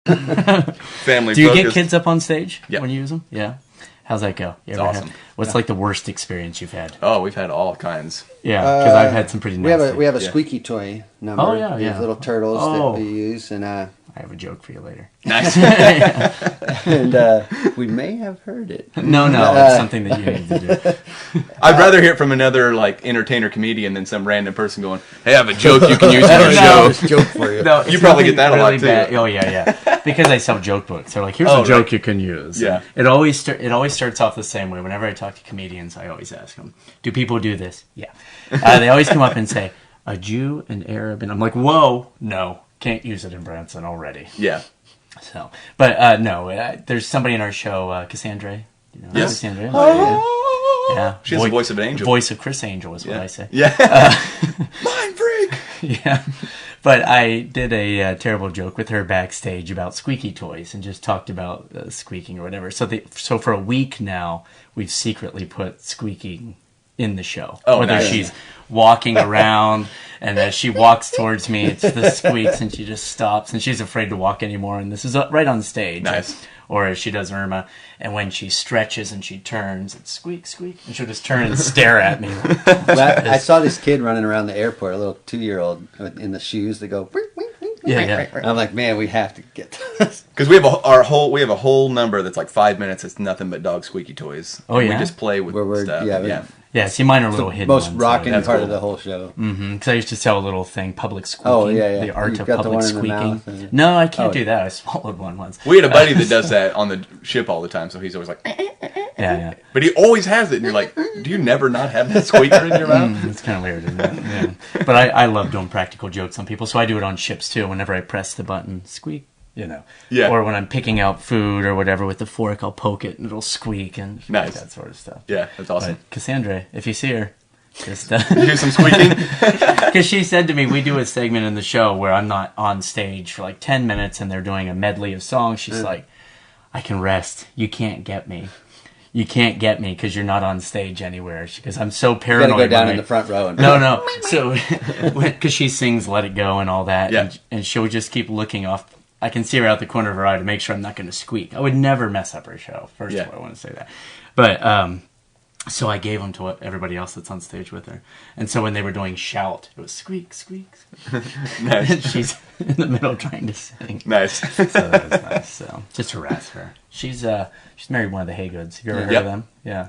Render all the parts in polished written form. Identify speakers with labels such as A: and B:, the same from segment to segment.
A: Family.
B: Do you
A: focused.
B: get kids up on stage
A: Yeah.
B: when you use them? Yeah. How's that go?
A: It's awesome.
B: What's like the worst experience you've had?
A: Oh, we've had all kinds.
B: Yeah, because I've had some pretty nasty.
C: We have a
A: Yeah.
C: Squeaky toy number.
B: Oh, yeah,
C: These
B: yeah.
C: little turtles that we use, and
B: I have a joke for you later.
A: Nice.
C: we may have heard it.
B: No, it's something that you need to do.
A: I'd rather hear it from another like entertainer comedian than some random person going, "Hey, I have a joke you can use in your show."
C: This joke for you.
B: No,
A: You
B: it's
A: probably get
B: nothing
A: that a lot,
B: really
A: too.
B: bad. Oh yeah. Because I sell joke books. They're like, here's
A: Oh,
B: a joke
A: right.
B: you can use.
A: Yeah.
B: It always starts off the same way. Whenever I talk to comedians, I always ask them, "Do people do this?" Yeah. They always come up and say, "A Jew, an Arab," and I'm like, "Whoa, no, can't use it in Branson already."
A: Yeah.
B: So, but no, there's somebody in our show, Cassandra. You know,
A: Yes.
B: Cassandra.
A: Oh.
B: Yeah.
A: She has the voice of an angel.
B: Voice of Chris Angel is what
A: Yeah.
B: I say.
A: Yeah. Mind freak.
B: Yeah, but I did a terrible joke with her backstage about squeaky toys and just talked about squeaking or whatever. So for a week now, we've secretly put squeaking in the show.
A: Oh,
B: Whether
A: nice.
B: she's walking around and as she walks towards me, it's the squeaks and she just stops and she's afraid to walk anymore. And this is right on stage.
A: Nice.
B: Or as she does Irma, and when she stretches and she turns, it's squeak, squeak, and she'll just turn and stare at me.
C: Well, I saw this kid running around the airport, a little 2-year-old in the shoes that go.
B: Yeah.
C: I'm like, man, we have to get this.
A: Because we have a whole number that's like 5 minutes. It's nothing but dog squeaky toys.
B: Oh,
A: And
B: yeah?
A: we just play with
C: Where we're-
A: stuff.
C: yeah,
B: Yeah, see, mine are little hidden
C: Most
B: ones,
C: rocking
A: That's
C: part
A: cool.
C: of the whole show.
B: Because I used to sell a little thing, public squeaking.
C: Oh, yeah.
B: The art
C: You've
B: of
C: got the
B: public
C: one in the
B: squeaking.
C: mouth and-
B: No, I can't
C: Oh.
B: do that. I swallowed one once.
A: We had a buddy that does that on the ship all the time, so he's always like,
B: Yeah.
A: but he always has it, and you're like, do you never not have that squeaker in your mouth?
B: It's kind of weird, isn't it? Yeah. But I love doing practical jokes on people, so I do it on ships too. Whenever I press the button, squeak, you know.
A: Yeah.
B: Or when I'm picking out food or whatever with the fork, I'll poke it and it'll squeak and
A: Nice.
B: that sort of stuff.
A: Yeah, that's awesome.
B: But Cassandra, if you see her, just
A: Do some squeaking.
B: because she said to me, we do a segment in the show where I'm not on stage for like 10 minutes and they're doing a medley of songs. She's like, I can rest. You can't get me. You can't get me because you're not on stage anywhere. Because I'm so
C: You
B: paranoid.
C: gotta go down
B: when
C: in the front row. And
B: No. So, because she sings "Let It Go" and all that,
A: Yeah.
B: and she'll just keep looking off. I can see her out the corner of her eye to make sure I'm not going to squeak. I would never mess up her show. First
A: Yeah.
B: of all, I want to say that. But so I gave them to everybody else that's on stage with her. And so when they were doing "Shout," it was squeak, squeak, squeak.
A: Nice.
B: And she's in the middle trying to sing.
A: Nice.
B: So that was nice. So just harass her. She's married one of the Haygoods. Have you ever heard
A: Yep.
B: of them? Yeah.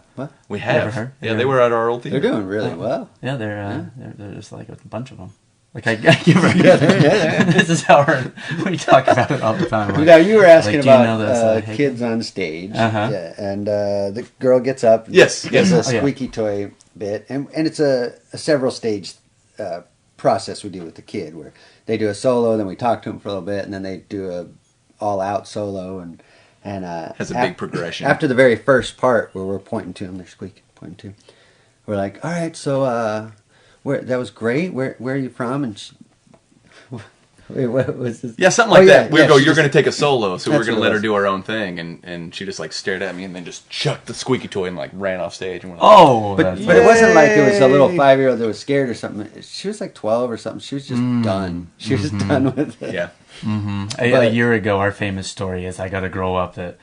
A: We
B: Ever
A: have.
B: heard?
A: Yeah, they were at our old
C: they're
A: theater.
C: doing really well.
B: Yeah, they're just like a bunch of them. Like I give her. This is how we talk about it all the time. Like,
C: Now you were asking
B: like, do you know
C: about
B: those, like,
C: kids on stage,
B: Uh-huh.
C: yeah, and the girl gets up.
A: Yes,
C: Does
A: yes.
C: a
B: Oh, yeah.
C: squeaky toy bit, and it's a several stage process we do with the kid, where they do a solo, then we talk to them for a little bit, and then they do a all out solo, and
A: Has a big progression.
C: After the very first part where we're pointing to them, they're squeaking, pointing to. We're like, all right, so where that was great. Where are you from? And she, wait, what was this?
A: Yeah, something like that. We
C: yeah,
A: go,
C: she
A: you're
C: just-
A: going to take a solo, so we're
C: That's
A: going to
C: what
A: let
C: it
A: her
C: was.
A: do her own thing, and she just like stared at me and then just chucked the squeaky toy and like ran off stage. And we're like,
B: Oh,
C: But
B: that's
C: it wasn't like it was a little
A: Yay!
C: 5-year-old that was scared or something. She was like 12 or something. She was just done. She was done with it.
A: yeah,
B: a
C: But-
B: year ago. Our famous story is I got a girl up that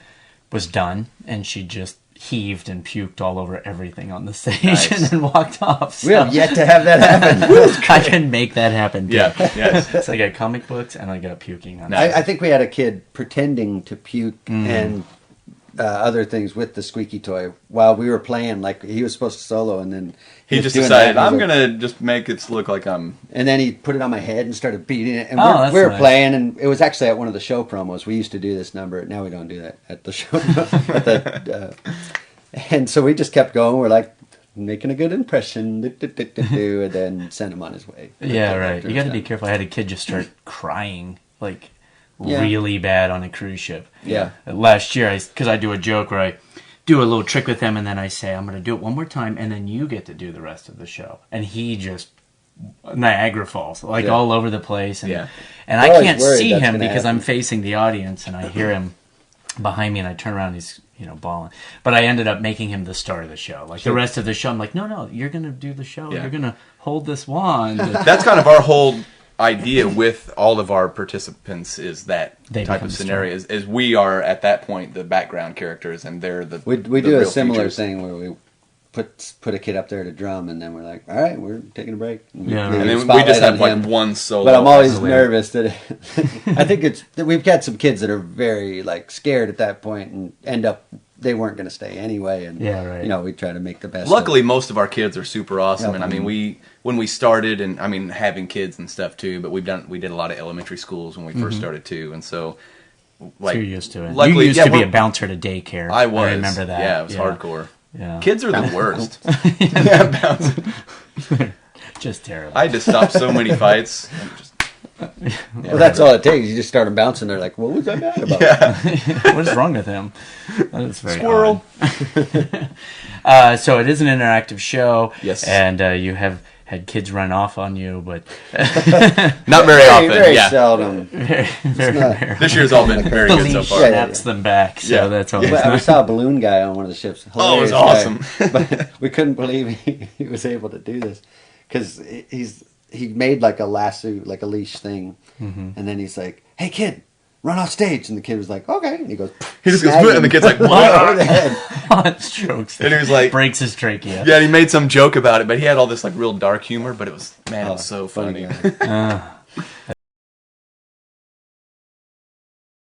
B: was done, and she just heaved and puked all over everything on the stage,
A: Nice.
B: and then walked off. So
C: We have yet to have that happen.
B: I can make that happen. Too.
A: yeah, yes.
B: So I got comic books and I got puking on.
A: Nice.
C: I think we had a kid pretending to puke and other things with the squeaky toy while we were playing. Like he was supposed to solo, and then
A: He
C: was
A: just
C: doing
A: decided,
C: that, and
A: I'm
C: he was
A: going to just make it look like I'm...
C: And then he put it on my head and started beating it. And
B: Oh, that's
C: we were
B: nice.
C: playing, and it was actually at one of the show promos. We used to do this number. Now we don't do that at the show. And so we just kept going. We're like making a good impression, and then sent him on his way.
B: Yeah, right. You got to be
C: After
B: careful. I had a kid just start crying like
C: Yeah.
B: really bad on a cruise ship.
C: Yeah.
B: Last year, because I do a joke where I do a little trick with him, and then I say I'm going to do it one more time, and then you get to do the rest of the show, and he just Niagara Falls, like
C: Yeah.
B: all over the place, and
A: Yeah.
B: and
C: We're
B: I
C: always
B: can't
C: worried
B: see
C: that's
B: him
C: gonna
B: because
C: happen.
B: I'm facing the audience, and I hear him behind me, and I turn around, and he's bawling. But I ended up making him the star of the show. Like the rest of the show, I'm like, no, you're going to do the show.
A: Yeah.
B: You're going to hold this wand.
A: That's kind of our whole idea with all of our participants is that
B: They
A: type
B: become
A: of scenario. Is we are at that point the background characters, and they're the
C: We
A: the
C: do a
A: real
C: similar
A: features.
C: thing where we put a kid up there to drum, and then we're like, all right, we're taking a break.
B: Yeah,
C: leave
A: And
C: the
A: then we just
C: spotlight
A: have
C: on
A: like
C: him.
A: one solo.
C: But I'm always
A: isolated.
C: nervous that I think it's that we've got some kids that are very like scared at that point and end up they weren't going to stay anyway, and
B: Yeah, right.
C: you know, we try to make the best.
A: Luckily, most of our kids are super awesome,
C: Yeah.
A: and I mean, when we started, and I mean, having kids and stuff too. But we did a lot of elementary schools when we first started too, and so like
B: So you're used to it.
A: Luckily,
B: you used
A: yeah,
B: to be
A: we're-
B: a bouncer to daycare.
A: I was.
B: I remember that.
A: Yeah, it was hardcore.
B: Yeah.
A: Kids are the worst. Yeah, bouncing.
B: Just terrible.
A: I had to stop so many fights. And just,
C: well, that's all it takes. You just start them bouncing. They're like, "What was I mad about?"
A: yeah,
B: What is wrong with him? That is very
A: squirrel.
B: odd. So it is an interactive show.
A: Yes.
B: And you have had kids run off on you, but
A: Not very often.
C: Very
A: Yeah,
C: seldom.
B: very
C: not-
B: rare.
A: this year's all been very
B: The
A: good so
B: leash
A: far.
C: Yeah,
B: snaps them back, so
A: Yeah.
B: that's always
C: But we
B: nice.
C: saw a balloon guy on one of the ships.
A: Oh, it was
C: Hilarious
A: awesome.
C: guy. But we couldn't believe he was able to do this because he made like a lasso, like a leash thing, and then he's like, "Hey kid, run off stage," and the kid was like, "Okay," and he goes,
A: He just goes,
C: snagged
A: and the
C: him
A: kid's like,
C: right over
A: "What?"
C: the head.
B: Strokes.
A: And he was like,
B: Breaks his trachea.
A: yeah, and he made some joke about it, but he had all this like real dark humor. But it was, man, it was so funny.
C: guy.